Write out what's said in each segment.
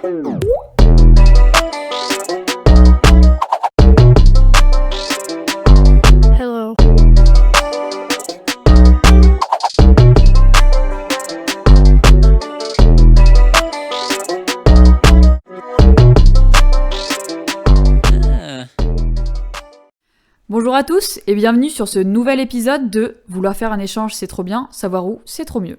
Hello. Bonjour à tous et bienvenue sur ce nouvel épisode de Vouloir faire un échange c'est trop bien, savoir où c'est trop mieux.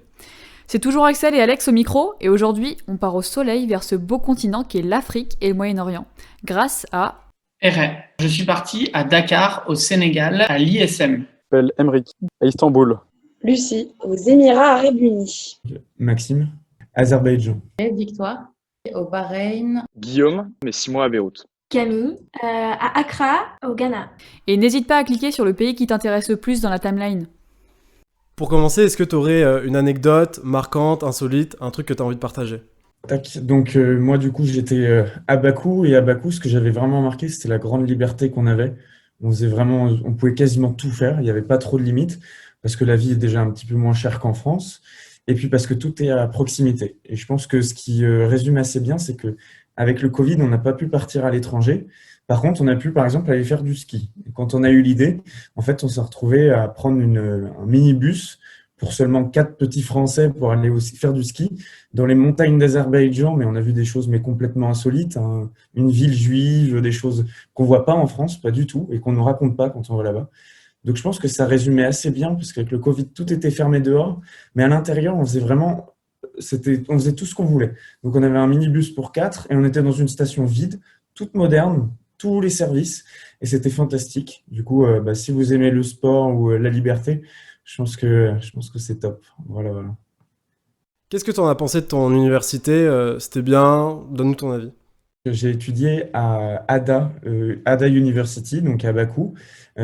C'est toujours Axel et Alex au micro et aujourd'hui on part au soleil vers ce beau continent qui est l'Afrique et le Moyen-Orient grâce à... RR. Je suis parti à Dakar, au Sénégal, à l'ISM. Je m'appelle Emric, à Istanbul. Lucie, aux Émirats Arabes Unis. Maxime, Azerbaïdjan. Victoire, au Bahreïn. Guillaume, mais 6 mois à Beyrouth. Camille, à Accra, au Ghana. Et n'hésite pas à cliquer sur le pays qui t'intéresse le plus dans la timeline. Pour commencer, est-ce que tu aurais une anecdote marquante, insolite, un truc que tu as envie de partager ? Tac. Donc moi du coup j'étais à Bakou et à Bakou ce que j'avais vraiment remarqué c'était la grande liberté qu'on avait. On pouvait quasiment tout faire, il n'y avait pas trop de limites parce que la vie est déjà un petit peu moins chère qu'en France et puis parce que tout est à proximité. Et je pense que ce qui résume assez bien c'est que avec le Covid on n'a pas pu partir à l'étranger. Par contre on a pu par exemple aller faire du ski. Et quand on a eu l'idée, en fait on s'est retrouvé à prendre un minibus pour seulement 4 petits Français pour aller aussi faire du ski dans les montagnes d'Azerbaïdjan, mais on a vu des choses mais complètement insolites, hein. Une ville juive, des choses qu'on voit pas en France, pas du tout, et qu'on ne raconte pas quand on va là-bas. Donc je pense que ça résumait assez bien, parce qu'avec le Covid, tout était fermé dehors, mais à l'intérieur, on faisait tout ce qu'on voulait. Donc on avait un minibus pour 4 et on était dans une station vide, toute moderne, tous les services, et c'était fantastique. Du coup, si vous aimez le sport ou la liberté, je pense que c'est top. Voilà. Qu'est-ce que tu en as pensé de ton université ? C'était bien ? Donne-nous ton avis. J'ai étudié à Ada University, donc à Bakou,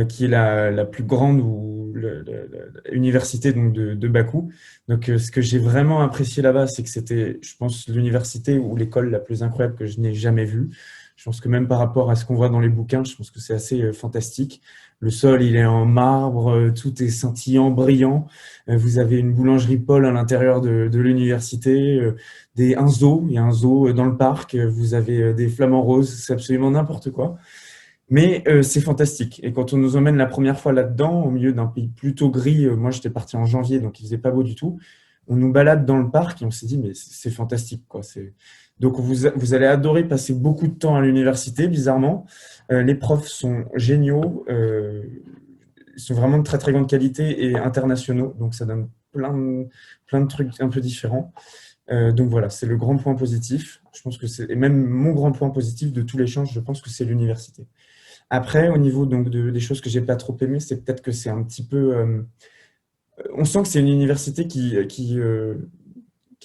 qui est la plus grande université donc de Bakou. Donc, ce que j'ai vraiment apprécié là-bas, c'est que c'était, je pense, l'université ou l'école la plus incroyable que je n'ai jamais vue. Je pense que même par rapport à ce qu'on voit dans les bouquins, je pense que c'est assez fantastique. Le sol, il est en marbre, tout est scintillant, brillant. Vous avez une boulangerie Paul à l'intérieur de l'université, il y a un zoo dans le parc, vous avez des flamants roses, c'est absolument n'importe quoi. Mais c'est fantastique. Et quand on nous emmène la première fois là-dedans, au milieu d'un pays plutôt gris, moi j'étais parti en janvier, donc il faisait pas beau du tout, on nous balade dans le parc et on s'est dit, mais c'est fantastique, quoi. Donc, vous allez adorer passer beaucoup de temps à l'université, bizarrement. Les profs sont géniaux, ils sont vraiment de très, très grande qualité et internationaux. Donc, ça donne plein de trucs un peu différents. Donc, voilà, c'est le grand point positif. Je pense que et même mon grand point positif de tout l'échange, je pense que c'est l'université. Après, au niveau donc, des choses que je n'ai pas trop aimées, c'est peut-être que c'est un petit peu... on sent que c'est une université qui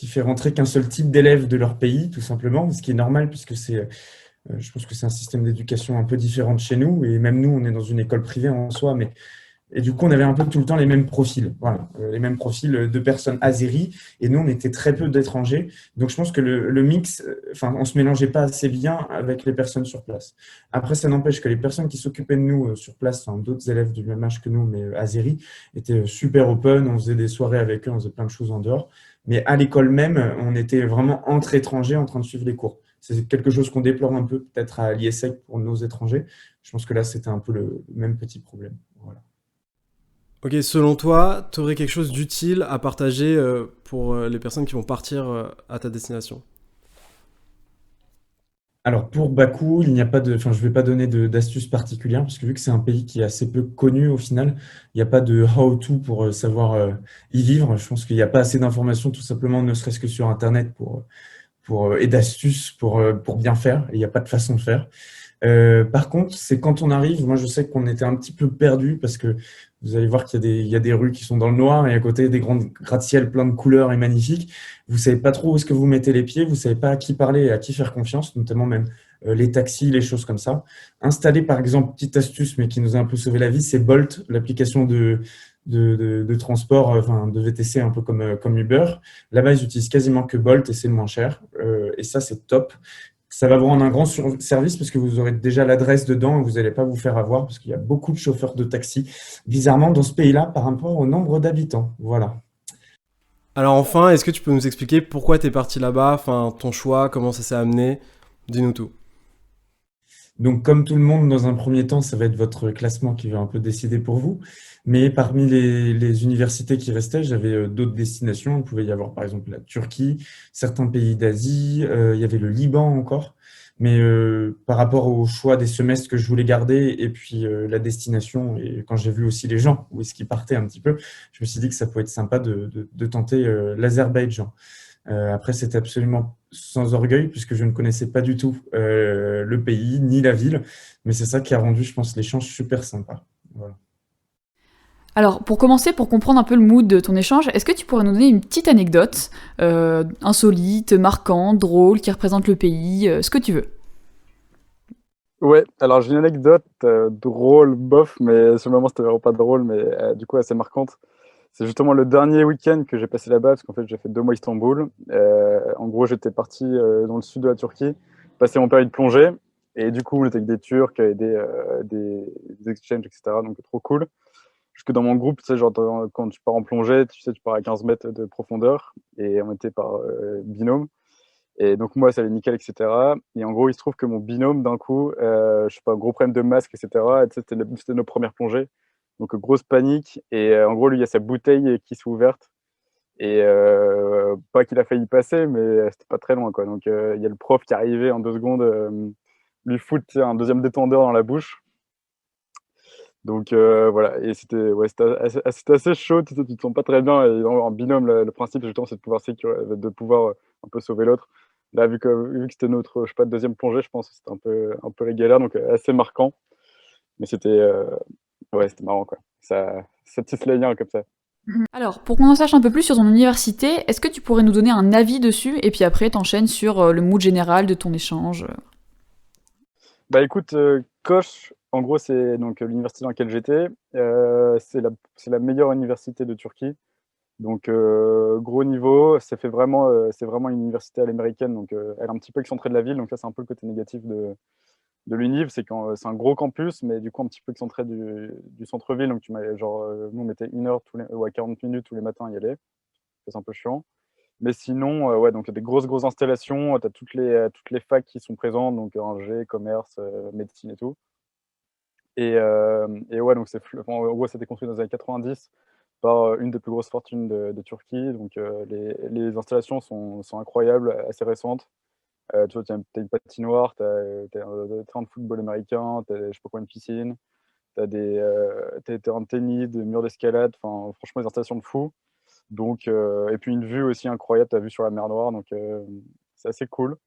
fait rentrer qu'un seul type d'élèves de leur pays, tout simplement, ce qui est normal puisque je pense que c'est un système d'éducation un peu différent de chez nous, et même nous, on est dans une école privée en soi, et du coup, on avait un peu tout le temps les mêmes profils, voilà, les mêmes profils de personnes azéries, et nous, on était très peu d'étrangers, donc je pense que le mix, on se mélangeait pas assez bien avec les personnes sur place. Après, ça n'empêche que les personnes qui s'occupaient de nous sur place, d'autres élèves du même âge que nous, mais azéries, étaient super open, on faisait des soirées avec eux, on faisait plein de choses en dehors. Mais à l'école même, on était vraiment entre étrangers en train de suivre les cours. C'est quelque chose qu'on déplore un peu peut-être à l'ISEC pour nos étrangers. Je pense que là, c'était un peu le même petit problème. Voilà. Ok, selon toi, tu aurais quelque chose d'utile à partager pour les personnes qui vont partir à ta destination ? Alors pour Bakou, je ne vais pas donner d'astuces particulières parce que vu que c'est un pays qui est assez peu connu au final, il n'y a pas de how-to pour savoir y vivre. Je pense qu'il n'y a pas assez d'informations tout simplement, ne serait-ce que sur Internet et d'astuces pour bien faire. Et il n'y a pas de façon de faire. Par contre, c'est quand on arrive, moi je sais qu'on était un petit peu perdu parce que vous allez voir qu'il y a des rues qui sont dans le noir et à côté des grands gratte-ciel plein de couleurs et magnifiques. Vous savez pas trop où est-ce que vous mettez les pieds, vous savez pas à qui parler et à qui faire confiance, notamment même les taxis, les choses comme ça. Installer par exemple, petite astuce mais qui nous a un peu sauvé la vie, c'est Bolt, l'application de transport, de VTC un peu comme Uber. Là-bas, ils utilisent quasiment que Bolt et c'est le moins cher. Et ça, c'est top. Ça va vous rendre un grand service parce que vous aurez déjà l'adresse dedans et vous n'allez pas vous faire avoir parce qu'il y a beaucoup de chauffeurs de taxi, bizarrement, dans ce pays-là par rapport au nombre d'habitants. Voilà. Alors enfin, est-ce que tu peux nous expliquer pourquoi t'es parti là-bas, enfin ton choix, comment ça s'est amené? Dis-nous tout. Donc, comme tout le monde, dans un premier temps, ça va être votre classement qui va un peu décider pour vous. Mais parmi les universités qui restaient, j'avais d'autres destinations. Il pouvait y avoir par exemple la Turquie, certains pays d'Asie, il y avait le Liban encore. Mais par rapport au choix des semestres que je voulais garder et puis la destination, et quand j'ai vu aussi les gens, où est-ce qu'ils partaient un petit peu, je me suis dit que ça pouvait être sympa de tenter l'Azerbaïdjan. Après, c'était absolument sans orgueil puisque je ne connaissais pas du tout le pays ni la ville, mais c'est ça qui a rendu, je pense, l'échange super sympa. Voilà. Alors, pour commencer, pour comprendre un peu le mood de ton échange, est-ce que tu pourrais nous donner une petite anecdote, insolite, marquante, drôle, qui représente le pays, ce que tu veux? Ouais, alors j'ai une anecdote drôle, bof, mais sur le moment c'était vraiment pas drôle, mais du coup assez marquante. C'est justement le dernier week-end que j'ai passé là-bas, parce qu'en fait j'ai fait 2 mois à Istanbul. En gros, j'étais parti dans le sud de la Turquie, passer mon période de plongée, et du coup, on était avec des Turcs et des exchanges, etc. Donc trop cool. Jusque dans mon groupe, tu sais, genre quand tu pars en plongée, tu sais, tu pars à 15 mètres de profondeur, et on était par binôme. Et donc moi, ça allait nickel, etc. Et en gros, il se trouve que mon binôme, d'un coup, je sais pas, gros problème de masque, etc. Et tu sais, c'était nos premières plongées. Donc grosse panique. Et en gros, lui, il y a sa bouteille qui s'est ouverte. Et pas qu'il a failli passer, mais c'était pas très loin, quoi. Donc il y a le prof qui est arrivé en 2 secondes, lui foutre, tu sais, un deuxième détendeur dans la bouche. Donc voilà, et c'était assez chaud, tu sais, tu te sens pas très bien. Et en binôme, le principe, justement, c'est de pouvoir, de pouvoir un peu sauver l'autre. Là, vu que c'était notre, je sais pas, deuxième plongée, je pense que c'était un peu les galères, donc assez marquant. Mais ouais, c'était marrant, quoi. Ça tisse les liens comme ça. Alors, pour qu'on en sache un peu plus sur ton université, est-ce que tu pourrais nous donner un avis dessus, et puis après t'enchaînes sur le mood général de ton échange? Bah écoute, Koç, en gros, c'est donc l'université dans laquelle j'étais. C'est la meilleure université de Turquie. Donc gros niveau, c'est vraiment une université à l'américaine, donc elle est un petit peu excentrée de la ville, donc ça c'est un peu le côté négatif de l'univ, c'est quand c'est un gros campus, mais du coup un petit peu excentré du centre-ville, donc genre nous on mettait 1 heure ouais, 40 minutes tous les matins à y aller, ça, c'est un peu chiant. Mais sinon, ouais, donc il y a des grosses installations, tu as toutes les facs qui sont présentes, donc ingé, commerce, médecine et tout. Et ouais, donc en gros, c'était construit dans les années 90 par une des plus grosses fortunes de Turquie. Donc les installations sont incroyables, assez récentes. Tu vois, tu as une patinoire, tu as un terrain de football américain, tu as je sais pas quoi, une piscine, tu as des terrains de tennis, des murs d'escalade, enfin franchement des installations de fou. Donc, et puis une vue aussi incroyable, tu as vue sur la mer Noire, donc c'est assez cool.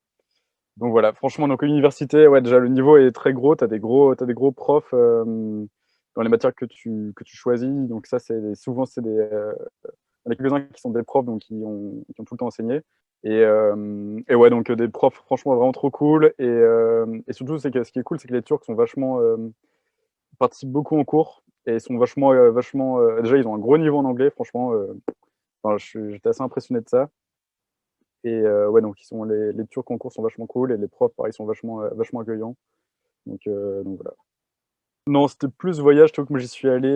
Donc voilà, franchement, donc l'université, ouais, déjà le niveau est très gros, t'as des gros profs dans les matières que tu choisis. Donc ça, souvent, il y en a quelques-uns qui sont des profs, donc qui ont tout le temps enseigné. Et ouais, donc des profs franchement vraiment trop cool. Et surtout, c'est que ce qui est cool, c'est que les Turcs sont vachement, participent beaucoup en cours et sont déjà, ils ont un gros niveau en anglais, franchement. Enfin, j'étais assez impressionné de ça. Et ouais, donc les Turcs en cours sont vachement cool et les profs, pareil, sont vachement accueillants. Donc voilà. Non, c'était plus voyage, tu vois, que moi j'y suis allé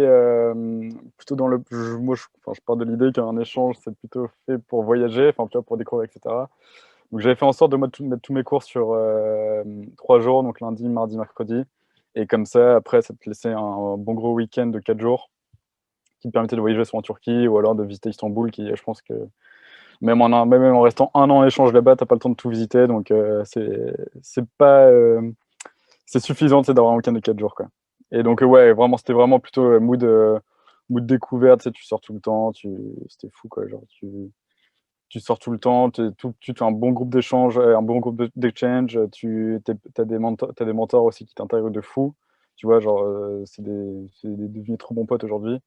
plutôt dans enfin, je pars de l'idée qu'un échange c'est plutôt fait pour voyager, enfin tu vois, pour découvrir, etc. Donc j'avais fait en sorte de moi, mettre tous mes cours sur 3 jours, donc lundi, mardi, mercredi. Et comme ça, après, ça te laissait un bon gros week-end de 4 jours qui te permettait de voyager soit en Turquie ou alors de visiter Istanbul, qui je pense que même en restant 1 an en échange là-bas, t'as pas le temps de tout visiter, donc c'est pas c'est suffisant, tu sais, d'avoir un week-end de 4 jours, quoi. Et donc ouais, vraiment, c'était vraiment plutôt mood découverte, tu sais, tu sors tout le temps, c'était fou, quoi, genre tu sors tout le temps, tu fais un bon groupe d'échange, un bon groupe d'exchange, t'as des mentors aussi qui t'intègrent de fou, tu vois, genre c'est devenus trop bons potes aujourd'hui.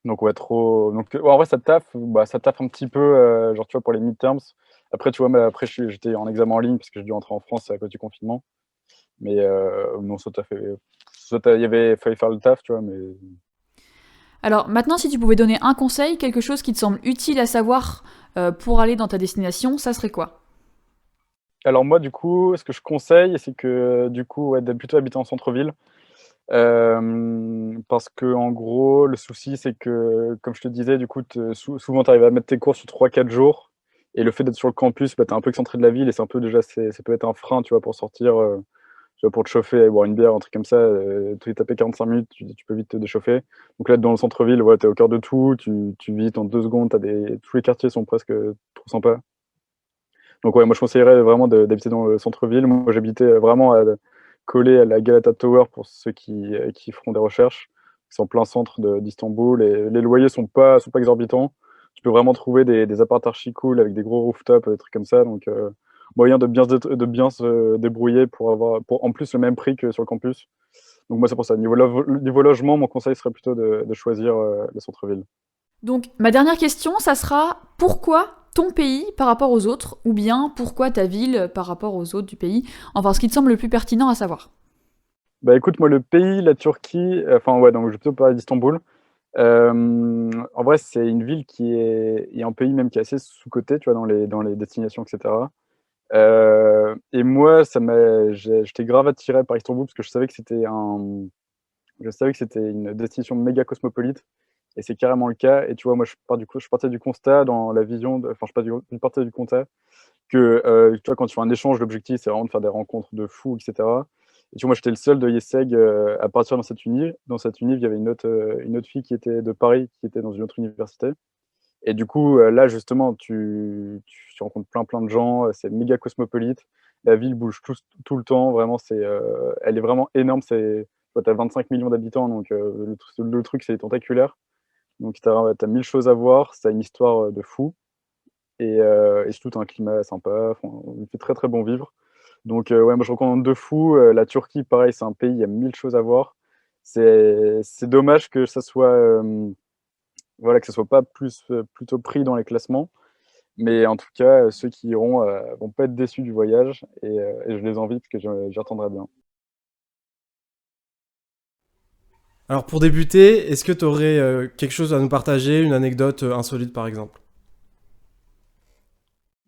Donc ouais, trop. Donc ouais, en vrai, ça taffe un petit peu, genre tu vois, pour les midterms. Après, tu vois, mais après, j'étais en examen en ligne parce que j'ai dû rentrer en France à cause du confinement. Mais non, fallait faire le taf, tu vois, mais. Alors maintenant, si tu pouvais donner un conseil, quelque chose qui te semble utile à savoir pour aller dans ta destination, ça serait quoi? Alors moi, du coup, ce que je conseille, c'est que du coup, ouais, d'être plutôt habiter en centre-ville. Parce que en gros, le souci, c'est que, comme je te disais, du coup, souvent, tu arrives à mettre tes cours sur 3-4 jours. Et le fait d'être sur le campus, bah, tu es un peu excentré de la ville et c'est un peu déjà, ça peut être un frein, tu vois, pour sortir, tu vois, pour te chauffer, aller boire une bière, un truc comme ça. Tu es tapé 45 minutes, tu peux vite te déchauffer. Donc là, dans le centre-ville, ouais, tu es au cœur de tout, tu visites en 2 secondes, tous les quartiers sont presque trop sympas. Donc ouais, moi je conseillerais vraiment d'habiter dans le centre-ville. Moi j'habitais vraiment collé à la Galata Tower pour ceux qui feront des recherches. C'est en plein centre d'Istanbul et les loyers sont pas exorbitants. Tu peux vraiment trouver des apparts archi cool avec des gros rooftops, des trucs comme ça. Donc moyen de bien se débrouiller pour avoir en plus le même prix que sur le campus. Donc moi c'est pour ça. Niveau logement, mon conseil serait plutôt de choisir le centre-ville. Donc, ma dernière question, ça sera pourquoi ton pays par rapport aux autres, ou bien pourquoi ta ville par rapport aux autres du pays, enfin ce qui te semble le plus pertinent à savoir. Bah écoute, moi le pays, la Turquie, enfin ouais, donc je vais plutôt parler d'Istanbul. En vrai, c'est une ville qui est un pays même qui est assez sous-coté, tu vois, dans les destinations, etc. Et moi, j'étais grave attiré par Istanbul parce que je savais que c'était une destination méga cosmopolite. Et c'est carrément le cas. Et tu vois, moi, je partais du constat dans la vision, enfin, je partais du constat que, tu vois, quand tu fais un échange, l'objectif, c'est vraiment de faire des rencontres de fous, etc. Et tu vois, moi, j'étais le seul de Yeseg à partir dans cette univ. Dans cette univ, il y avait une autre fille qui était de Paris, qui était dans une autre université. Et du coup, là, justement, tu rencontres plein de gens, c'est méga cosmopolite. La ville bouge tout le temps, vraiment, elle est vraiment énorme. Tu as 25 millions d'habitants, donc le truc, c'est tentaculaire. Donc, tu as 1000 choses à voir, ça a une histoire de fou. Et surtout, tu as un climat sympa, enfin, il fait très très bon vivre. Donc, ouais, moi je recommande de fou. La Turquie, pareil, c'est un pays, il y a 1000 choses à voir. C'est dommage que ça soit, voilà, que ça soit pas plutôt pris dans les classements. Mais en tout cas, ceux qui iront vont pas être déçus du voyage et je les envie parce que j'y retournerai bien. Alors pour débuter, est-ce que tu aurais quelque chose à nous partager, une anecdote insolite par exemple?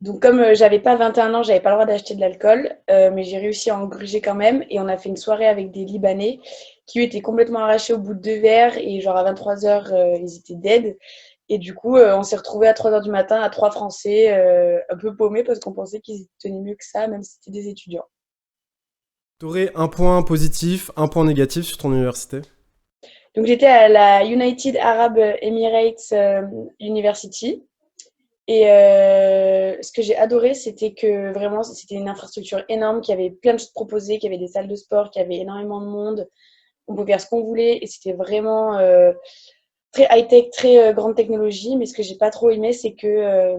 Donc, comme j'avais pas 21 ans, j'avais pas le droit d'acheter de l'alcool, mais j'ai réussi à en gruger quand même. Et on a fait une soirée avec des Libanais qui eux, étaient complètement arrachés au bout de 2 verres. Et genre à 23h, ils étaient dead. Et du coup, on s'est retrouvés à 3h du matin à 3 Français, un peu paumés parce qu'on pensait qu'ils tenaient mieux que ça, même si c'était des étudiants. Tu aurais un point positif, un point négatif sur ton université? Donc, j'étais à la United Arab Emirates University. Et ce que j'ai adoré, c'était que vraiment, c'était une infrastructure énorme, qui avait plein de choses proposées, qui avait des salles de sport, qui avait énormément de monde. On pouvait faire ce qu'on voulait et c'était vraiment très high-tech, très grande technologie. Mais ce que j'ai pas trop aimé, c'est que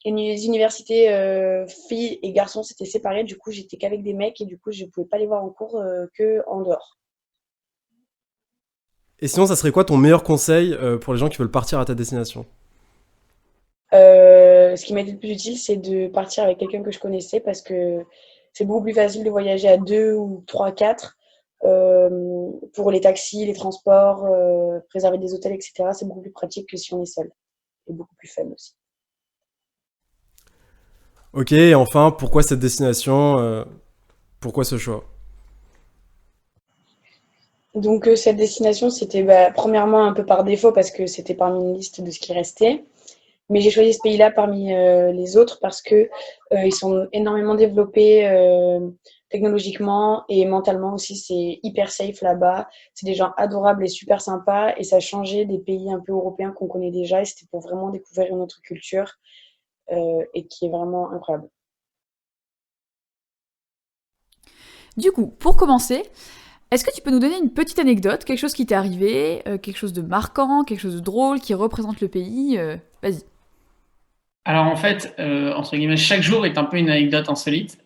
les universités filles et garçons s'étaient séparées. Du coup, j'étais qu'avec des mecs et du coup, je pouvais pas les voir en cours que en dehors. Et sinon, ça serait quoi ton meilleur conseil pour les gens qui veulent partir à ta destination? Ce qui m'a été le plus utile, c'est de partir avec quelqu'un que je connaissais parce que c'est beaucoup plus facile de voyager à 2 ou 3, 4 pour les taxis, les transports, réserver des hôtels, etc. C'est beaucoup plus pratique que si on est seul et beaucoup plus fun aussi. Ok, et enfin, pourquoi cette destination? Pourquoi ce choix? Donc, cette destination, c'était premièrement un peu par défaut parce que c'était parmi une liste de ce qui restait. Mais j'ai choisi ce pays-là parmi les autres parce que ils sont énormément développés technologiquement et mentalement aussi. C'est hyper safe là-bas. C'est des gens adorables et super sympas. Et ça a changé des pays un peu européens qu'on connaît déjà. Et c'était pour vraiment découvrir une autre culture et qui est vraiment incroyable. Du coup, pour commencer, est-ce que tu peux nous donner une petite anecdote, quelque chose qui t'est arrivé, quelque chose de marquant, quelque chose de drôle qui représente le pays Vas-y. Alors en fait, entre guillemets, chaque jour est un peu une anecdote insolite,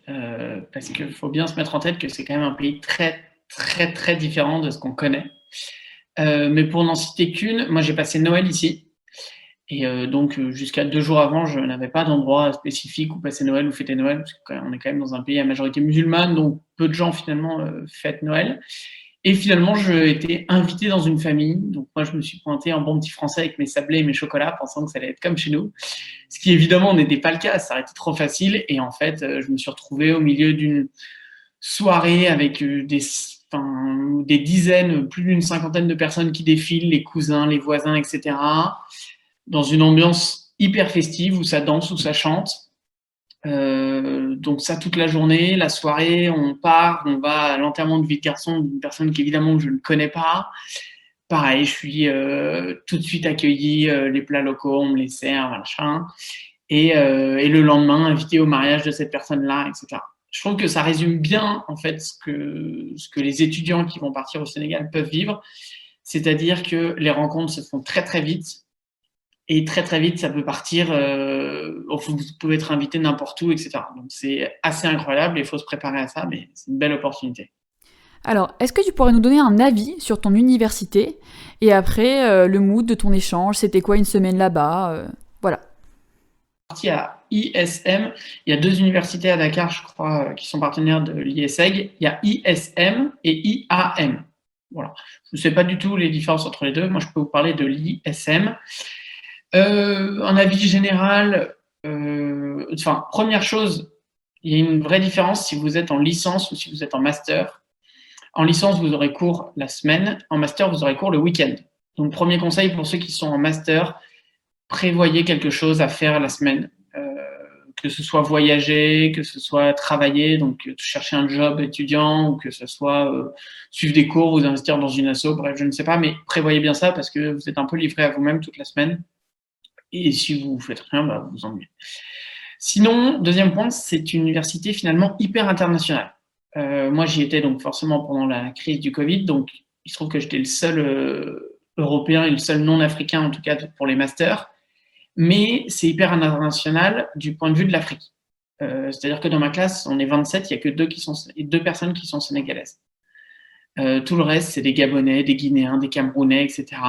parce qu'il faut bien se mettre en tête que c'est quand même un pays très, très, très différent de ce qu'on connaît. Mais pour n'en citer qu'une, moi j'ai passé Noël ici. Et donc jusqu'à 2 jours avant, je n'avais pas d'endroit spécifique où passer Noël ou fêter Noël, parce qu'on est quand même dans un pays à majorité musulmane, donc peu de gens finalement fêtent Noël. Et finalement, j'ai été invité dans une famille. Donc moi, je me suis pointé en bon petit français avec mes sablés et mes chocolats, pensant que ça allait être comme chez nous. Ce qui évidemment n'était pas le cas, ça aurait été trop facile. Et en fait, je me suis retrouvé au milieu d'une soirée avec des des dizaines, plus d'une cinquantaine de personnes qui défilent, les cousins, les voisins, etc., dans une ambiance hyper festive où ça danse, où ça chante. Donc ça toute la journée, la soirée, on part, on va à l'enterrement de vie de garçon d'une personne qu'évidemment je ne connais pas. Pareil, je suis tout de suite accueilli, les plats locaux, on me les sert, machin. Et le lendemain, invité au mariage de cette personne-là, etc. Je trouve que ça résume bien en fait ce que les étudiants qui vont partir au Sénégal peuvent vivre, c'est-à-dire que les rencontres se font très très vite. Et très très vite, ça peut partir, vous pouvez être invité n'importe où, etc. Donc c'est assez incroyable et il faut se préparer à ça, mais c'est une belle opportunité. Alors, est-ce que tu pourrais nous donner un avis sur ton université et après le mood de ton échange? C'était quoi une semaine là-bas? Voilà. Parti à ISM, il y a 2 universités à Dakar, je crois, qui sont partenaires de l'ISEG. Il y a ISM et IAM. Voilà. Je ne sais pas du tout les différences entre les deux. Moi, je peux vous parler de l'ISM. Un avis général, première chose, il y a une vraie différence si vous êtes en licence ou si vous êtes en master. En licence, vous aurez cours la semaine. En master, vous aurez cours le week-end. Donc, premier conseil pour ceux qui sont en master, prévoyez quelque chose à faire la semaine. Que ce soit voyager, que ce soit travailler, donc chercher un job étudiant, ou que ce soit suivre des cours, vous investir dans une asso, bref, je ne sais pas, mais prévoyez bien ça parce que vous êtes un peu livré à vous-même toute la semaine. Et si vous faites rien, vous vous ennuyez. Sinon, deuxième point, c'est une université finalement hyper internationale. Moi, j'y étais donc forcément pendant la crise du Covid, donc il se trouve que j'étais le seul Européen et le seul non-africain, en tout cas pour les masters, mais c'est hyper international du point de vue de l'Afrique. C'est-à-dire que dans ma classe, on est 27, il n'y a que deux personnes qui sont sénégalaises. Tout le reste, c'est des Gabonais, des Guinéens, des Camerounais, etc.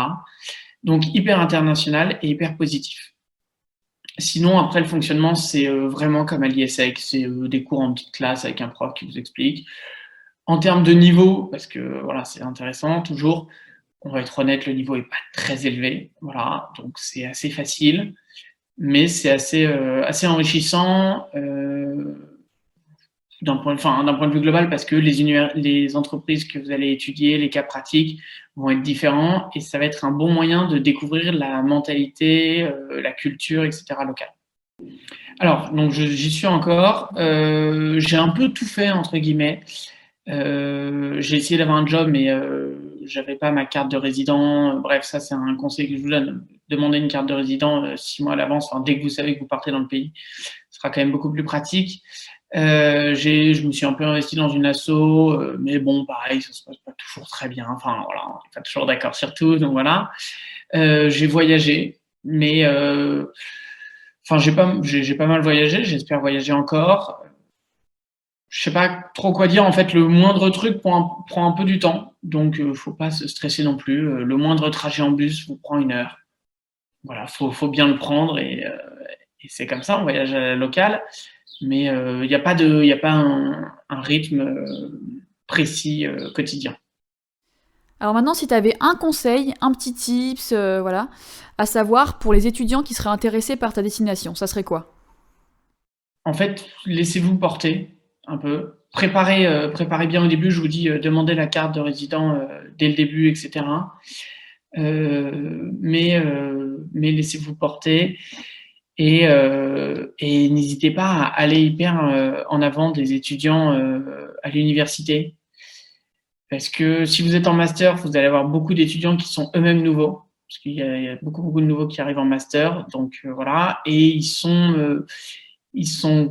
Donc hyper international et hyper positif. Sinon, après, le fonctionnement, c'est vraiment comme à l'ISEC, c'est des cours en petite classe avec un prof qui vous explique. En termes de niveau, parce que voilà, c'est intéressant, toujours, on va être honnête, le niveau n'est pas très élevé, voilà, donc c'est assez facile, mais c'est assez enrichissant d'un point de vue global, parce que les entreprises que vous allez étudier, les cas pratiques vont être différents, et ça va être un bon moyen de découvrir la mentalité, la culture, etc. locale. Alors, donc j'y suis encore. J'ai un peu tout fait, entre guillemets. J'ai essayé d'avoir un job, mais j'avais pas ma carte de résident. Bref, ça, c'est un conseil que je vous donne. Demandez une carte de résident 6 mois à l'avance, dès que vous savez que vous partez dans le pays. Ce sera quand même beaucoup plus pratique. Je me suis un peu investi dans une asso, mais bon, pareil, ça se passe pas toujours très bien. Enfin, voilà, on n'est pas toujours d'accord sur tout, donc voilà. J'ai voyagé, mais j'ai pas mal voyagé. J'espère voyager encore. Je sais pas trop quoi dire. En fait, le moindre truc prend un peu du temps, donc faut pas se stresser non plus. Le moindre trajet en bus vous prend 1 heure. Voilà, faut bien le prendre et c'est comme ça. On voyage à la locale. Mais il n'y a pas un rythme précis quotidien. Alors maintenant, si tu avais un conseil, un petit tips, voilà, à savoir pour les étudiants qui seraient intéressés par ta destination, ça serait quoi? En fait, laissez-vous porter un peu. Préparez bien au début, je vous dis, demandez la carte de résident dès le début, etc. Mais laissez-vous porter. Et n'hésitez pas à aller hyper en avant des étudiants à l'université. Parce que si vous êtes en master, vous allez avoir beaucoup d'étudiants qui sont eux-mêmes nouveaux. Parce qu'il y a beaucoup de nouveaux qui arrivent en master. Donc voilà. Et ils sont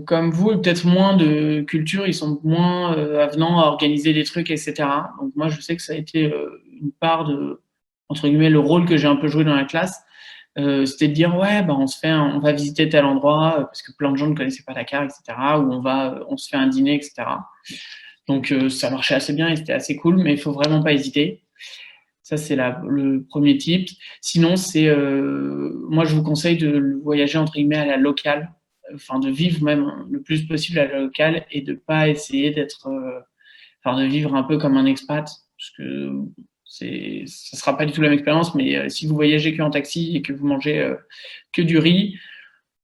comme vous, peut-être moins de culture, ils sont moins avenants à organiser des trucs, etc. Donc moi, je sais que ça a été une part de, entre guillemets, le rôle que j'ai un peu joué dans la classe. C'était de dire ouais, on va visiter tel endroit parce que plein de gens ne connaissaient pas Dakar, etc. Ou on se fait un dîner, etc. Donc ça marchait assez bien et c'était assez cool, mais il faut vraiment pas hésiter. Ça c'est le premier tip. Sinon moi je vous conseille de voyager entre guillemets à la locale, de vivre même le plus possible à la locale et de pas essayer de vivre un peu comme un expat, parce que ça sera pas du tout la même expérience, mais si vous voyagez que en taxi et que vous mangez que du riz,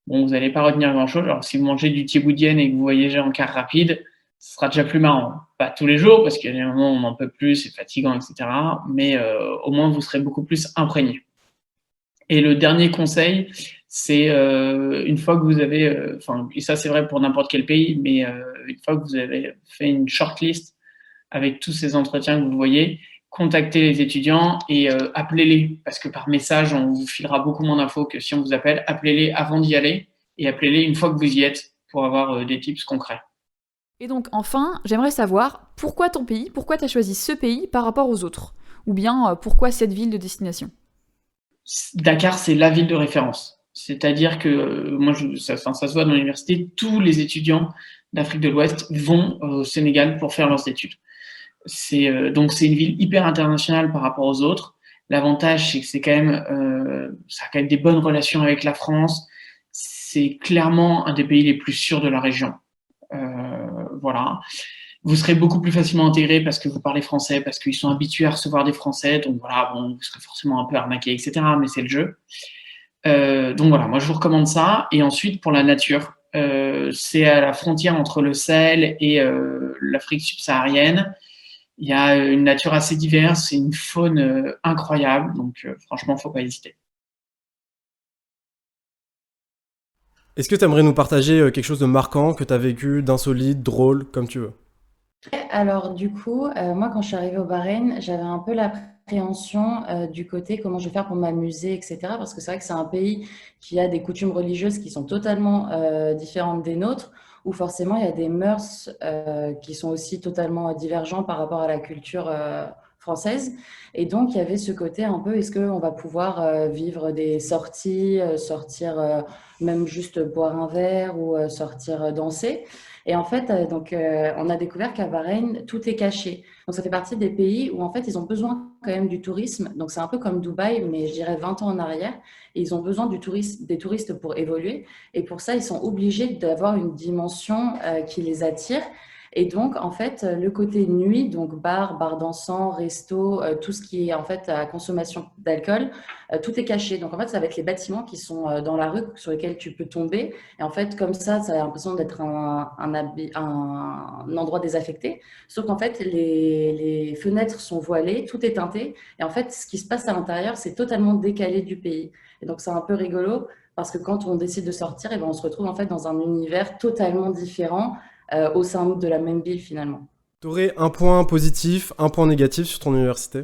bon, vous n'allez pas retenir grand-chose. Alors, si vous mangez du thieboudienne et que vous voyagez en car rapide, ce sera déjà plus marrant. Pas tous les jours, parce qu'il y a des moments où on n'en peut plus, c'est fatigant, etc. Mais au moins, vous serez beaucoup plus imprégné. Et le dernier conseil, c'est une fois que vous avez, et ça c'est vrai pour n'importe quel pays, mais une fois que vous avez fait une shortlist avec tous ces entretiens que vous voyez, contactez les étudiants et appelez-les, parce que par message, on vous filera beaucoup moins d'infos que si on vous appelle. Appelez-les avant d'y aller et appelez-les une fois que vous y êtes pour avoir des tips concrets. Et donc enfin, j'aimerais savoir pourquoi ton pays, pourquoi tu as choisi ce pays par rapport aux autres? Ou bien pourquoi cette ville de destination? Dakar, c'est la ville de référence. C'est-à-dire que moi, ça se voit dans l'université, tous les étudiants d'Afrique de l'Ouest vont au Sénégal pour faire leurs études. Donc c'est une ville hyper internationale par rapport aux autres. L'avantage, c'est que ça a quand même des bonnes relations avec la France. C'est clairement un des pays les plus sûrs de la région. Voilà. Vous serez beaucoup plus facilement intégré parce que vous parlez français, parce qu'ils sont habitués à recevoir des Français. Donc voilà, bon, vous serez forcément un peu arnaqué, etc. Mais c'est le jeu. Donc voilà, moi je vous recommande ça. Et ensuite, pour la nature, c'est à la frontière entre le Sahel et l'Afrique subsaharienne. Il y a une nature assez diverse et une faune incroyable. Donc franchement, il ne faut pas hésiter. Est-ce que tu aimerais nous partager quelque chose de marquant que tu as vécu, d'insolite, drôle, comme tu veux? Alors, du coup, moi, quand je suis arrivée au Bahreïn, j'avais un peu l'appréhension du côté comment je vais faire pour m'amuser, etc. Parce que c'est vrai que c'est un pays qui a des coutumes religieuses qui sont totalement différentes des nôtres, où forcément il y a des mœurs qui sont aussi totalement divergentes par rapport à la culture française. Et donc, il y avait ce côté un peu, est-ce qu'on va pouvoir vivre des sorties, sortir même juste boire un verre ou sortir danser? Et en fait, on a découvert qu'à Bahreïn, tout est caché. Donc, ça fait partie des pays où, en fait, ils ont besoin quand même du tourisme. Donc, c'est un peu comme Dubaï, mais je dirais 20 ans en arrière. Et ils ont besoin des touristes pour évoluer. Et pour ça, ils sont obligés d'avoir une dimension qui les attire. Et donc, en fait, le côté nuit, donc bar dansant, resto, tout ce qui est en fait à consommation d'alcool, tout est caché. Donc, en fait, ça va être les bâtiments qui sont dans la rue sur lesquels tu peux tomber. Et en fait, comme ça a l'impression d'être un endroit désaffecté. Sauf qu'en fait, les fenêtres sont voilées, tout est teinté. Et en fait, ce qui se passe à l'intérieur, c'est totalement décalé du pays. Et donc, c'est un peu rigolo parce que quand on décide de sortir, et ben, on se retrouve en fait dans un univers totalement différent au sein de la même ville finalement. Tu aurais un point positif, un point négatif sur ton université?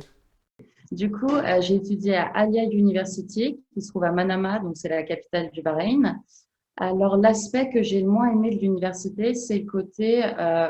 Du coup, j'ai étudié à Alia University, qui se trouve à Manama, donc c'est la capitale du Bahreïn. Alors, l'aspect que j'ai le moins aimé de l'université, c'est le côté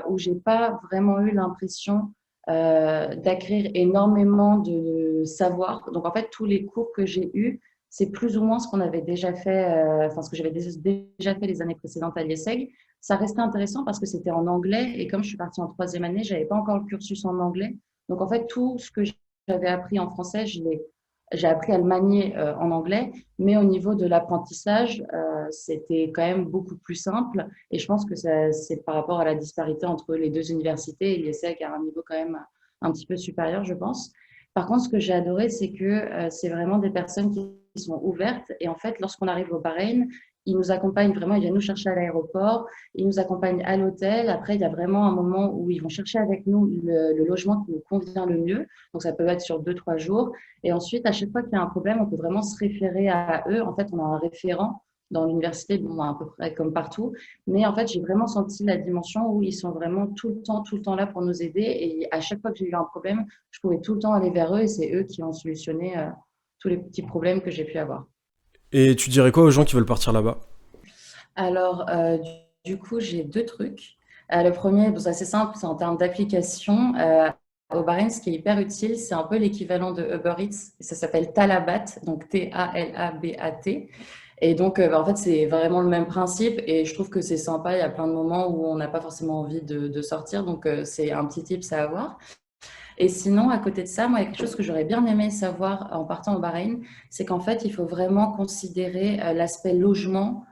où j'ai pas vraiment eu l'impression d'acquérir énormément de savoir. Donc, en fait, tous les cours que j'ai eus, c'est plus ou moins ce qu'on avait déjà fait, ce que j'avais déjà fait les années précédentes à l'IESEG. Ça restait intéressant parce que c'était en anglais et comme je suis partie en troisième année, j'avais pas encore le cursus en anglais. Donc, en fait, tout ce que j'avais appris en français, j'ai appris à le manier en anglais, mais au niveau de l'apprentissage, c'était quand même beaucoup plus simple. Et je pense que c'est par rapport à la disparité entre les deux universités et l'IESEG à un niveau quand même un petit peu supérieur, je pense. Par contre, ce que j'ai adoré, c'est que c'est vraiment des personnes qui sont ouvertes. Et en fait, lorsqu'on arrive au Bahreïn, ils nous accompagnent vraiment, ils viennent nous chercher à l'aéroport, ils nous accompagnent à l'hôtel. Après, il y a vraiment un moment où ils vont chercher avec nous le logement qui nous convient le mieux. Donc, ça peut être sur 2-3 jours. Et ensuite, à chaque fois qu'il y a un problème, on peut vraiment se référer à eux. En fait, on a un référent dans l'université, bon, à peu près comme partout. Mais en fait, j'ai vraiment senti la dimension où ils sont vraiment tout le temps là pour nous aider. Et à chaque fois que j'ai eu un problème, je pouvais tout le temps aller vers eux et c'est eux qui ont solutionné tous les petits problèmes que j'ai pu avoir. Et tu dirais quoi aux gens qui veulent partir là-bas? Alors, du coup, j'ai 2 trucs. Le premier, bon, c'est assez simple, c'est en termes d'application. Au Bahreïn, ce qui est hyper utile, c'est un peu l'équivalent de Uber Eats. Et ça s'appelle Talabat, donc Talabat. Et donc, en fait, c'est vraiment le même principe. Et je trouve que c'est sympa. Il y a plein de moments où on n'a pas forcément envie de sortir. Donc, c'est un petit tips à avoir. Et sinon, à côté de ça, moi, il y a quelque chose que j'aurais bien aimé savoir en partant au Bahreïn, c'est qu'en fait, il faut vraiment considérer l'aspect logement.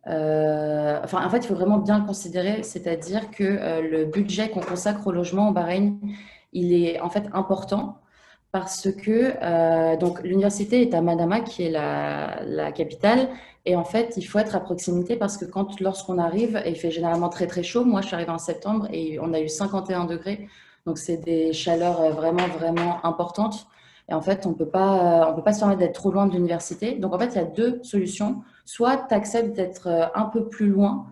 En fait, il faut vraiment bien le considérer, c'est-à-dire que le budget qu'on consacre au logement au Bahreïn, il est en fait important parce que donc l'université est à Manama, qui est la capitale. Et en fait, il faut être à proximité parce que lorsqu'on arrive, et il fait généralement très très chaud. Moi, je suis arrivée en septembre et on a eu 51 degrés. Donc, c'est des chaleurs vraiment, vraiment importantes. Et en fait, on peut pas se permettre d'être trop loin de l'université. Donc, en fait, il y a deux solutions. Soit tu acceptes d'être un peu plus loin,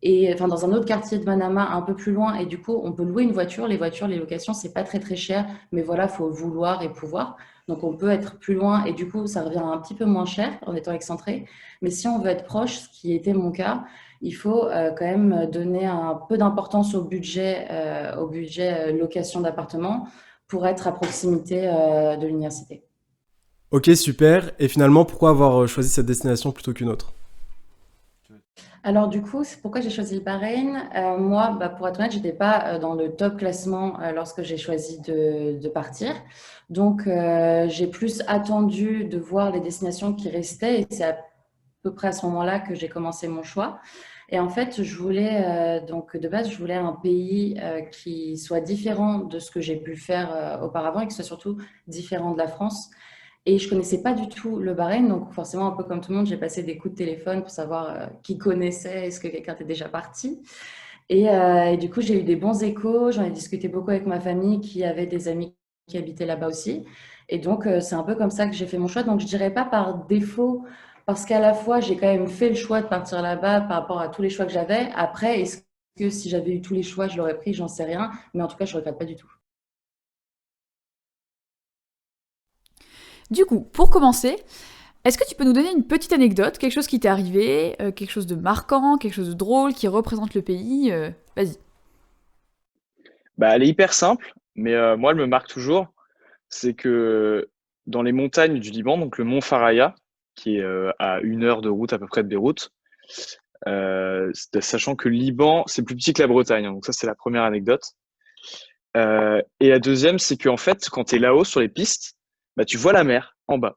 et enfin dans un autre quartier de Manama, un peu plus loin, et du coup, on peut louer une voiture. Les voitures, les locations, c'est pas très très cher, mais voilà, faut vouloir et pouvoir. Donc, on peut être plus loin, et du coup, ça revient un petit peu moins cher en étant excentré. Mais si on veut être proche, ce qui était mon cas, il faut quand même donner un peu d'importance au budget location d'appartement pour être à proximité de l'université. Ok, super. Et finalement, pourquoi avoir choisi cette destination plutôt qu'une autre? Alors du coup, c'est pourquoi j'ai choisi le Bahreïn. Moi, bah, pour être honnête, j'étais pas dans le top classement lorsque j'ai choisi de partir. Donc, j'ai plus attendu de voir les destinations qui restaient et c'est à peu près à ce moment-là que j'ai commencé mon choix. Et en fait, je voulais, donc de base, je voulais un pays qui soit différent de ce que j'ai pu faire auparavant et qui soit surtout différent de la France. Et je connaissais pas du tout le Bahreïn, donc forcément, un peu comme tout le monde, j'ai passé des coups de téléphone pour savoir qui connaissait, est-ce que quelqu'un était déjà parti. Et du coup, j'ai eu des bons échos, j'en ai discuté beaucoup avec ma famille qui avait des amis qui habitaient là-bas aussi. Et donc, c'est un peu comme ça que j'ai fait mon choix. Donc, je dirais pas par défaut, parce qu'à la fois, j'ai quand même fait le choix de partir là-bas par rapport à tous les choix que j'avais. Après, est-ce que si j'avais eu tous les choix, je l'aurais pris? J'en sais rien. Mais en tout cas, je regrette pas du tout. Du coup, pour commencer, est-ce que tu peux nous donner une petite anecdote, quelque chose qui t'est arrivé, quelque chose de marquant, quelque chose de drôle, qui représente le pays Vas-y. Bah, elle est hyper simple, mais moi, elle me marque toujours. C'est que dans les montagnes du Liban, donc le mont Faraya, qui est à 1 heure de route à peu près de Beyrouth, sachant que le Liban, c'est plus petit que la Bretagne. Hein, donc ça, c'est la première anecdote. Et la deuxième, c'est qu'en fait, quand tu es là-haut sur les pistes, bah, tu vois la mer en bas.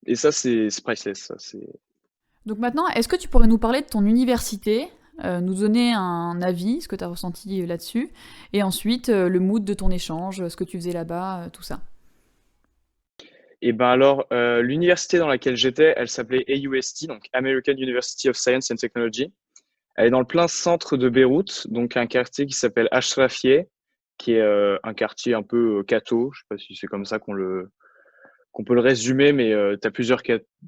Et ça, c'est priceless. Ça, Donc maintenant, est-ce que tu pourrais nous parler de ton université, nous donner un avis, ce que tu as ressenti là-dessus, et ensuite le mood de ton échange, ce que tu faisais là-bas, tout ça. Et ben alors, l'université dans laquelle j'étais, elle s'appelait AUST, donc American University of Science and Technology. Elle est dans le plein centre de Beyrouth, donc un quartier qui s'appelle Ashrafie, qui est un quartier un peu catho. Je sais pas si c'est comme ça qu'on peut le résumer, mais tu as plusieurs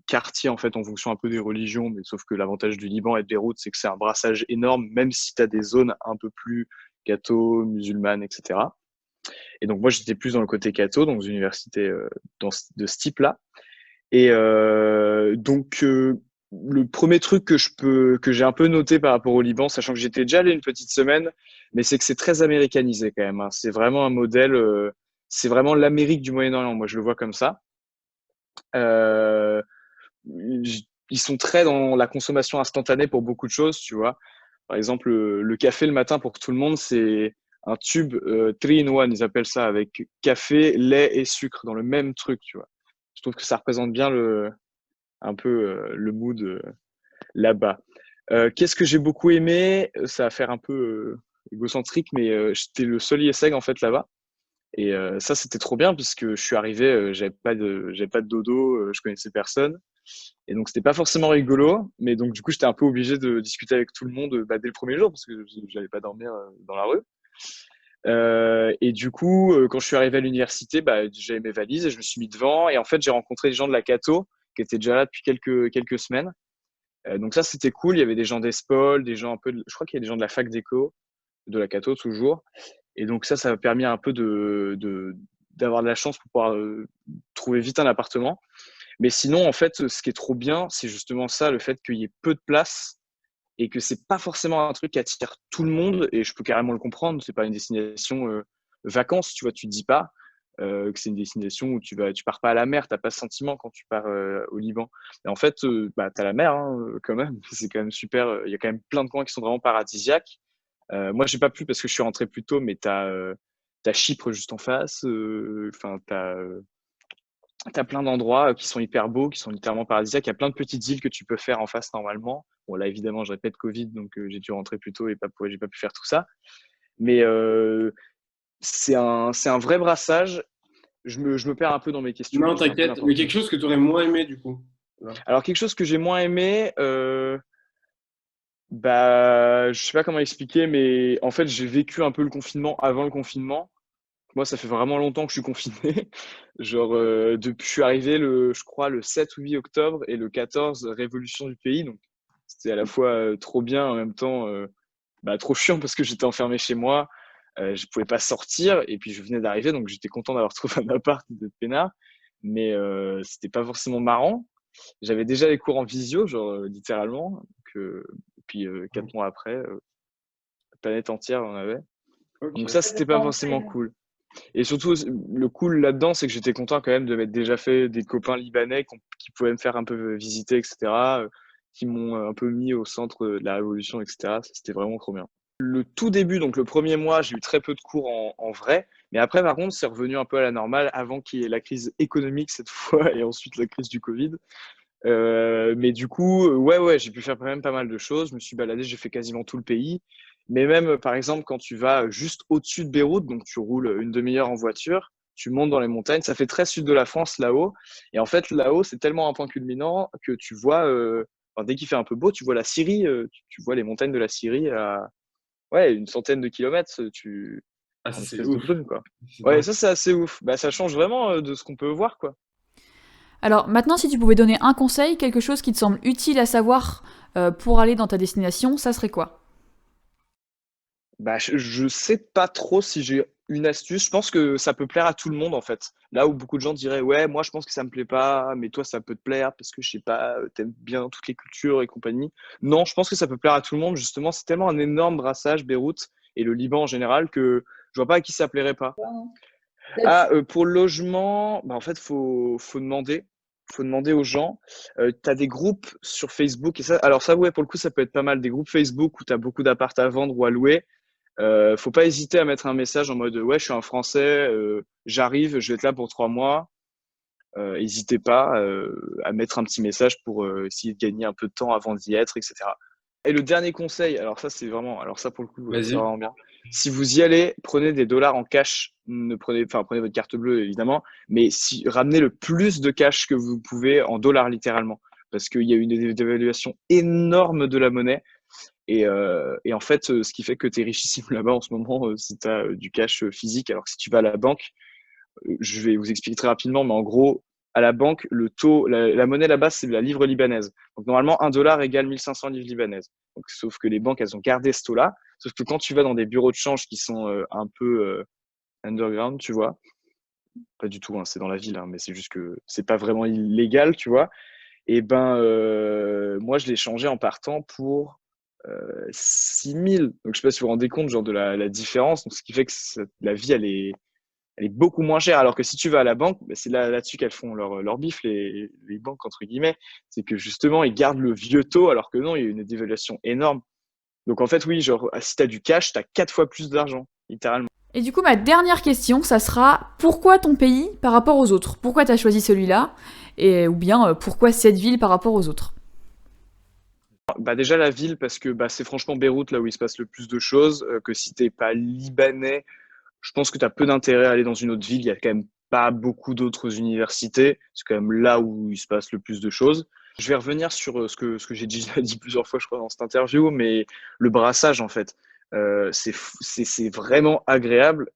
quartiers en fait en fonction un peu des religions, mais sauf que l'avantage du Liban et de Beyrouth, c'est que c'est un brassage énorme, même si tu as des zones un peu plus catho, musulmanes, etc. Et donc moi j'étais plus dans le côté catho, donc une université de ce type-là. Et donc le premier truc que j'ai un peu noté par rapport au Liban, sachant que j'étais déjà allé une petite semaine, mais c'est que c'est très américanisé quand même. Hein. C'est vraiment un modèle, c'est vraiment l'Amérique du Moyen-Orient. Moi je le vois comme ça. Euh, Ils sont très dans la consommation instantanée pour beaucoup de choses, tu vois. Par exemple, le café le matin pour tout le monde, c'est un tube 3-in-1, ils appellent ça, avec café, lait et sucre dans le même truc, tu vois. Je trouve que ça représente bien un peu le mood là-bas. Qu'est-ce que j'ai beaucoup aimé? Ça va faire un peu égocentrique, mais j'étais le seul ISEG en fait là-bas. Et ça, c'était trop bien puisque je suis arrivé, j'avais pas de dodo, je connaissais personne. Et donc, c'était pas forcément rigolo. Mais donc, du coup, j'étais un peu obligé de discuter avec tout le monde bah, dès le premier jour parce que j'allais pas dormir dans la rue. Et du coup, quand je suis arrivé à l'université, bah, j'avais mes valises et je me suis mis devant. Et en fait, j'ai rencontré des gens de la Cato qui étaient déjà là depuis quelques semaines. Donc ça, c'était cool. Il y avait des gens d'Espol, des gens un peu, je crois qu'il y a des gens de la fac d'éco, de la Cato toujours. Et donc ça m'a permis un peu d'avoir de la chance pour pouvoir trouver vite un appartement. Mais sinon, en fait, ce qui est trop bien, c'est justement ça, le fait qu'il y ait peu de place et que c'est pas forcément un truc qui attire tout le monde. Et je peux carrément le comprendre. C'est pas une destination vacances, tu vois. Tu te dis pas que c'est une destination où tu pars pas à la mer. T'as pas ce sentiment quand tu pars au Liban. Et en fait, bah t'as la mer hein, quand même. C'est quand même super. Il y a quand même plein de coins qui sont vraiment paradisiaques. Moi, j'ai pas pu parce que je suis rentré plus tôt, mais t'as Chypre juste en face. Enfin, t'as plein d'endroits qui sont hyper beaux, qui sont littéralement paradisiaques. Il y a plein de petites îles que tu peux faire en face normalement. Bon, là, évidemment, je répète Covid, donc j'ai dû rentrer plus tôt et j'ai pas pu faire tout ça. Mais c'est un vrai brassage. je me perds un peu dans mes questions. Non, je dis un peu t'inquiète. n'importe Mais quoi. quelque chose que tu aurais moins aimé, du coup. Voilà. Alors, quelque chose que j'ai moins aimé, bah, je sais pas comment expliquer, mais en fait, j'ai vécu un peu le confinement avant le confinement. Moi, ça fait vraiment longtemps que je suis confiné. Genre, depuis, je suis arrivé je crois, le 7 ou 8 octobre et le 14, révolution du pays. Donc, c'était à la fois trop bien, en même temps, bah, trop chiant parce que j'étais enfermé chez moi. Je pouvais pas sortir et puis je venais d'arriver, donc j'étais content d'avoir trouvé un appart et d'être peinard. Mais c'était pas forcément marrant. J'avais déjà les cours en visio, genre littéralement. Et puis 4 mois après, la planète entière en avait. Ok. Donc ça, c'était pas forcément cool. Et surtout, le cool là-dedans, c'est que j'étais content quand même de m'être déjà fait des copains libanais qui pouvaient me faire un peu visiter, etc., qui m'ont un peu mis au centre de la révolution, etc. Ça, c'était vraiment trop bien. Le tout début, donc le premier mois, j'ai eu très peu de cours en vrai. Mais après, par contre, c'est revenu un peu à la normale avant qu'il y ait la crise économique cette fois et ensuite la crise du Covid. Mais du coup, ouais, j'ai pu faire quand même pas mal de choses. Je me suis baladé, j'ai fait quasiment tout le pays. Mais même, par exemple, quand tu vas juste au-dessus de Beyrouth, donc tu roules une demi-heure en voiture, tu montes dans les montagnes, ça fait très sud de la France là-haut. Et en fait, là-haut, c'est tellement un point culminant que tu vois, enfin, dès qu'il fait un peu beau, tu vois la Syrie, tu vois les montagnes de la Syrie à ouais, une centaine de kilomètres, Ah, en c'est espèce de ouf. brume, quoi. C'est Ouais, dingue. ça, c'est assez ouf. Bah, ça change vraiment de ce qu'on peut voir, quoi. Alors maintenant, si tu pouvais donner un conseil, quelque chose qui te semble utile à savoir pour aller dans ta destination, ça serait quoi? Bah, je sais pas trop si j'ai une astuce. Je pense que ça peut plaire à tout le monde, en fait. Là où beaucoup de gens diraient, ouais, moi, je pense que ça me plaît pas, mais toi, ça peut te plaire parce que, je sais pas, t'aimes bien toutes les cultures et compagnie. Non, je pense que ça peut plaire à tout le monde. Justement, c'est tellement un énorme brassage, Beyrouth et le Liban en général, que je vois pas à qui ça plairait pas. Ah, pour le logement, bah, en fait, faut demander. Faut demander aux gens. Tu as des groupes sur Facebook. Et ça, alors ça, ouais, pour le coup, ça peut être pas mal. Des groupes Facebook où tu as beaucoup d'apparts à vendre ou à louer. Faut pas hésiter à mettre un message en mode ouais, je suis un Français, j'arrive, je vais être là pour 3 mois. N'hésitez pas à mettre un petit message pour essayer de gagner un peu de temps avant d'y être, etc. Et le dernier conseil, alors ça c'est vraiment, alors ça pour le coup c'est Vas-y. vraiment bien. Si vous y allez, prenez des dollars en cash. Ne prenez, enfin prenez votre carte bleue évidemment, mais ramenez le plus de cash que vous pouvez en dollars littéralement, parce qu'il y a eu une dévaluation énorme de la monnaie. Et en fait, ce qui fait que tu es richissime là-bas en ce moment, si tu as du cash physique. Alors que si tu vas à la banque, je vais vous expliquer très rapidement, mais en gros, à la banque, le taux, la monnaie là-bas, c'est la livre libanaise. Donc normalement, 1 dollar égale 1500 livres libanaises. Donc, sauf que les banques, elles ont gardé ce taux-là. Sauf que quand tu vas dans des bureaux de change qui sont un peu underground, tu vois, pas du tout, hein, c'est dans la ville, hein, mais c'est juste que c'est pas vraiment illégal, tu vois. Et ben, moi, je l'ai changé en partant pour 6000. Donc, je sais pas si vous vous rendez compte, genre, de la différence. Donc, ce qui fait que la vie, elle est beaucoup moins chère. Alors que si tu vas à la banque, bah, c'est là-dessus qu'elles font leur bif, les banques, entre guillemets. C'est que justement, ils gardent le vieux taux, alors que non, il y a une dévaluation énorme. Donc, en fait, oui, genre, si tu as du cash, tu as 4 fois plus d'argent, littéralement. Et du coup, ma dernière question, ça sera pourquoi ton pays par rapport aux autres? Pourquoi t'as choisi celui-là? Ou bien pourquoi cette ville par rapport aux autres? Bah déjà la ville parce que bah, c'est franchement Beyrouth là où il se passe le plus de choses, que si t'es pas libanais, je pense que tu as peu d'intérêt à aller dans une autre ville. Il y a quand même pas beaucoup d'autres universités. C'est quand même là où il se passe le plus de choses. Je vais revenir sur ce que j'ai déjà dit plusieurs fois, je crois, dans cette interview, mais le brassage, en fait, c'est vraiment agréable.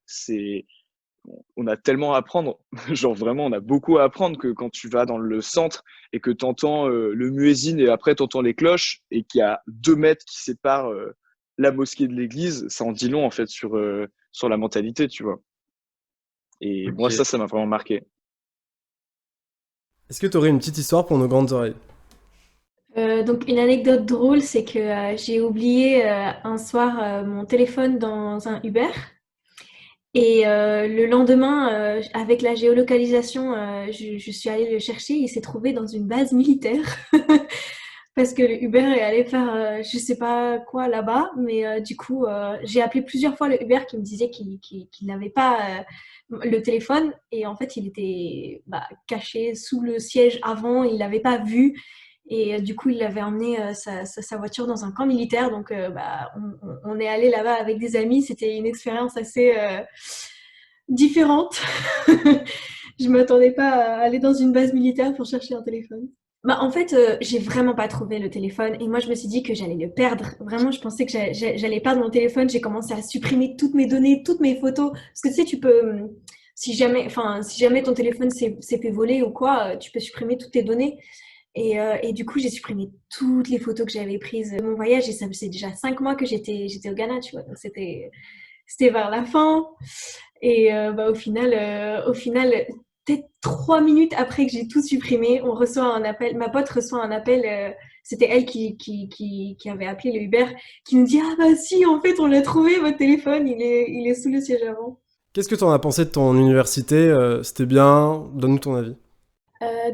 On a tellement à apprendre, genre vraiment, on a beaucoup à apprendre que quand tu vas dans le centre et que tu entends le muezzin et après tu entends les cloches et qu'il y a 2 mètres qui séparent la mosquée de l'église, ça en dit long en fait sur la mentalité, tu vois. Et moi, Ok. ça m'a vraiment marqué. Est-ce que tu aurais une petite histoire pour nos grandes oreilles? Donc une anecdote drôle, c'est que j'ai oublié un soir mon téléphone dans un Uber. Et le lendemain, avec la géolocalisation, je suis allée le chercher. Il s'est trouvé dans une base militaire parce que le Uber est allé faire je sais pas quoi là-bas. Mais du coup, j'ai appelé plusieurs fois le Uber qui me disait qu'il n'avait pas le téléphone. Et en fait, il était caché sous le siège avant. Il l'avait pas vu. Et du coup, il avait emmené sa voiture dans un camp militaire. Donc, on est allé là-bas avec des amis. C'était une expérience assez différente. Je m'attendais pas à aller dans une base militaire pour chercher un téléphone. Bah, en fait, j'ai vraiment pas trouvé le téléphone et moi je me suis dit que j'allais le perdre. Vraiment, je pensais que j'allais perdre mon téléphone. J'ai commencé à supprimer toutes mes données, toutes mes photos. Parce que tu sais, tu peux, si jamais ton téléphone s'est fait voler ou quoi, tu peux supprimer toutes tes données. Et du coup, j'ai supprimé toutes les photos que j'avais prises de mon voyage et ça faisait déjà 5 mois que j'étais au Ghana, tu vois. Donc c'était vers la fin. Et bah, au final, peut-être 3 minutes après que j'ai tout supprimé, on reçoit un appel. Ma pote reçoit un appel. C'était elle qui avait appelé le Uber, qui nous dit ah bah si, en fait, on l'a trouvé, votre téléphone, il est sous le siège avant. Qu'est-ce que tu en as pensé de ton université? C'était bien? Donne-nous ton avis.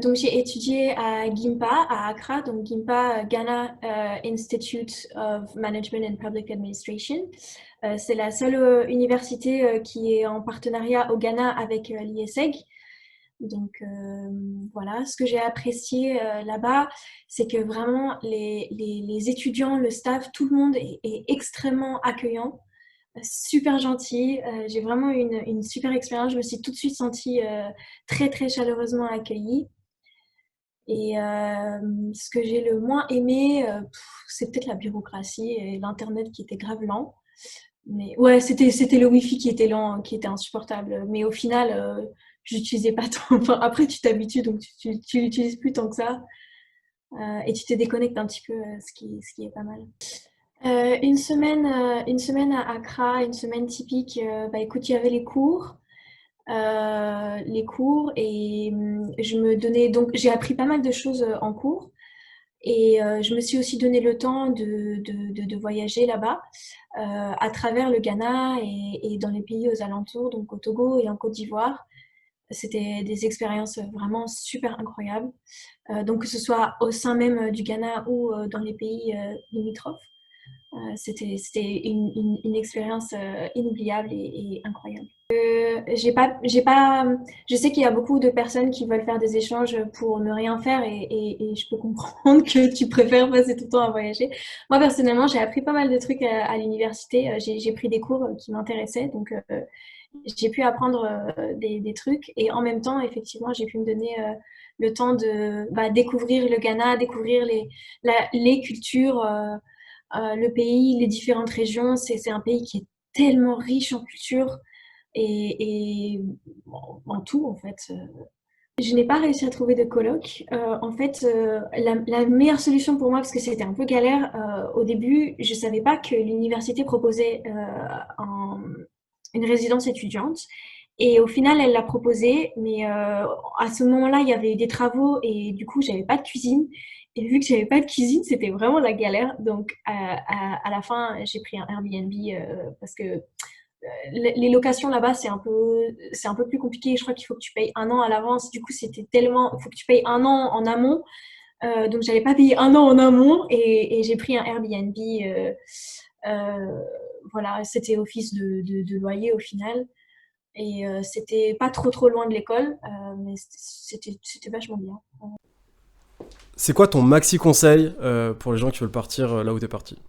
Donc j'ai étudié à GIMPA, à Accra, donc GIMPA, Ghana Institute of Management and Public Administration. C'est la seule université qui est en partenariat au Ghana avec l'ISEG. Donc voilà, ce que j'ai apprécié là-bas, c'est que vraiment les étudiants, le staff, tout le monde est extrêmement accueillant, super gentil. J'ai vraiment eu une super expérience. Je me suis tout de suite sentie très très chaleureusement accueillie. Et ce que j'ai le moins aimé, c'est peut-être la bureaucratie et l'Internet qui était grave lent. Mais ouais, c'était le Wi-Fi qui était lent, qui était insupportable. Mais au final, j'utilisais pas tant. Enfin, après, tu t'habitues, donc tu l'utilises plus tant que ça. Et tu te déconnectes un petit peu, ce qui est pas mal. Une semaine à Accra, une semaine typique. Bah écoute, il y avait les cours et je me donnais donc j'ai appris pas mal de choses en cours et je me suis aussi donné le temps de voyager là-bas à travers le Ghana et dans les pays aux alentours, donc au Togo et en Côte d'Ivoire. C'était des expériences vraiment super incroyables, donc que ce soit au sein même du Ghana ou dans les pays limitrophes. C'était une expérience inoubliable et incroyable. Je sais qu'il y a beaucoup de personnes qui veulent faire des échanges pour ne rien faire et je peux comprendre que tu préfères passer tout le temps à voyager. Moi, personnellement, j'ai appris pas mal de trucs à l'université. J'ai pris des cours qui m'intéressaient, donc j'ai pu apprendre des trucs et en même temps, effectivement, j'ai pu me donner le temps de découvrir le Ghana, découvrir les cultures, le pays, les différentes régions. C'est un pays qui est tellement riche en culture et en tout, en fait. Je n'ai pas réussi à trouver de coloc. En fait, la meilleure solution pour moi, parce que c'était un peu galère, au début, je ne savais pas que l'université proposait une résidence étudiante. Et au final, elle l'a proposé, mais à ce moment-là, il y avait des travaux et du coup, j'avais pas de cuisine. Et vu que j'avais pas de cuisine, c'était vraiment la galère. Donc, à la fin, j'ai pris un Airbnb parce que les locations là-bas, c'est un peu plus compliqué. Je crois qu'il faut que tu payes 1 an à l'avance. Du coup, c'était tellement, il faut que tu payes 1 an en amont. Donc, j'allais pas payer 1 an en amont et j'ai pris un Airbnb. Voilà, c'était office de loyer au final. Et c'était pas trop loin de l'école, mais c'était vachement bien. C'est quoi ton maxi conseil pour les gens qui veulent partir là où t'es parti?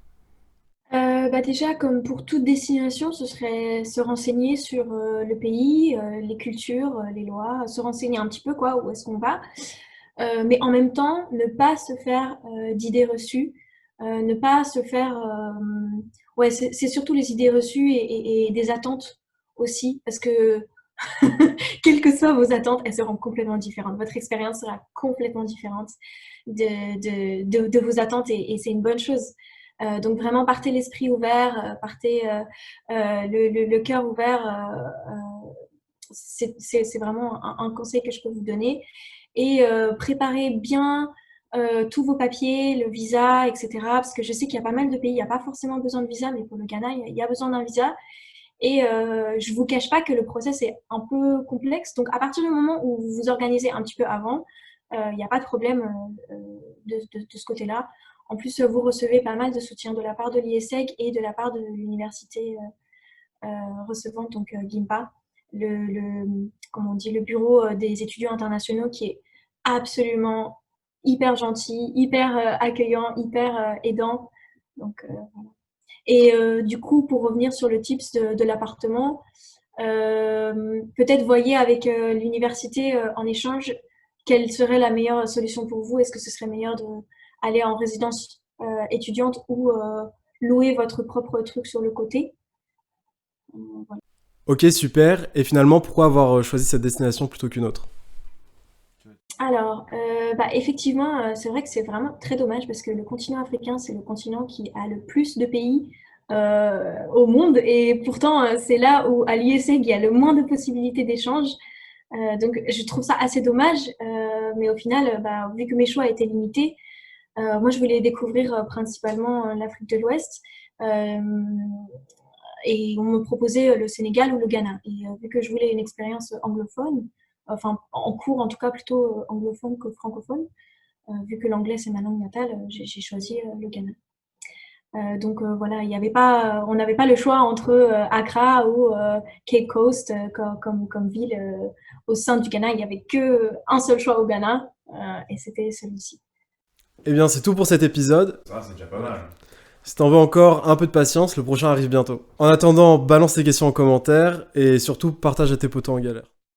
Déjà, comme pour toute destination, ce serait se renseigner sur le pays, les cultures, les lois, se renseigner un petit peu quoi, où est-ce qu'on va. Mais en même temps, ne pas se faire d'idées reçues, ne pas se faire... ouais, c'est surtout les idées reçues et des attentes aussi, parce que quelles que soient vos attentes, elles seront complètement différentes. Votre expérience sera complètement différente de vos attentes et c'est une bonne chose. Donc vraiment, partez l'esprit ouvert, partez le cœur ouvert. C'est vraiment un conseil que je peux vous donner. Et préparez bien tous vos papiers, le visa, etc. Parce que je sais qu'il y a pas mal de pays, il n'y a pas forcément besoin de visa, mais pour le Ghana, il y a besoin d'un visa. Et je vous cache pas que le process est un peu complexe. Donc, à partir du moment où vous vous organisez un petit peu avant, il n'y a pas de problème de ce côté-là. En plus, vous recevez pas mal de soutien de la part de l'ISEG et de la part de l'université recevante, donc GIMPA, comment on dit, le bureau des étudiants internationaux qui est absolument hyper gentil, hyper accueillant, hyper aidant. Donc, voilà. Et du coup, pour revenir sur le tips de l'appartement, Peut-être voyez avec l'université en échange quelle serait la meilleure solution pour vous. Est-ce que ce serait meilleur d'aller en résidence étudiante ou louer votre propre truc sur le côté? Voilà. Ok, super. Et finalement, pourquoi avoir choisi cette destination plutôt qu'une autre? Alors, effectivement, c'est vrai que c'est vraiment très dommage parce que le continent africain, c'est le continent qui a le plus de pays au monde et pourtant, c'est là où à l'USEG, il y a le moins de possibilités d'échange. Donc, je trouve ça assez dommage, mais au final, vu que mes choix étaient limités, moi, je voulais découvrir principalement l'Afrique de l'Ouest et on me proposait le Sénégal ou le Ghana. Et vu que je voulais une expérience anglophone, enfin en cours en tout cas plutôt anglophone que francophone, vu que l'anglais c'est ma langue natale, j'ai choisi le Ghana. Donc voilà, on n'avait pas le choix entre Accra ou Cape Coast comme ville. Au sein du Ghana, il n'y avait qu'un seul choix au Ghana et c'était celui-ci. Eh bien, c'est tout pour cet épisode. Ça, c'est déjà pas mal. Si t'en veux encore un peu de patience, le prochain arrive bientôt. En attendant, balance tes questions en commentaire et surtout partage à tes potos en galère.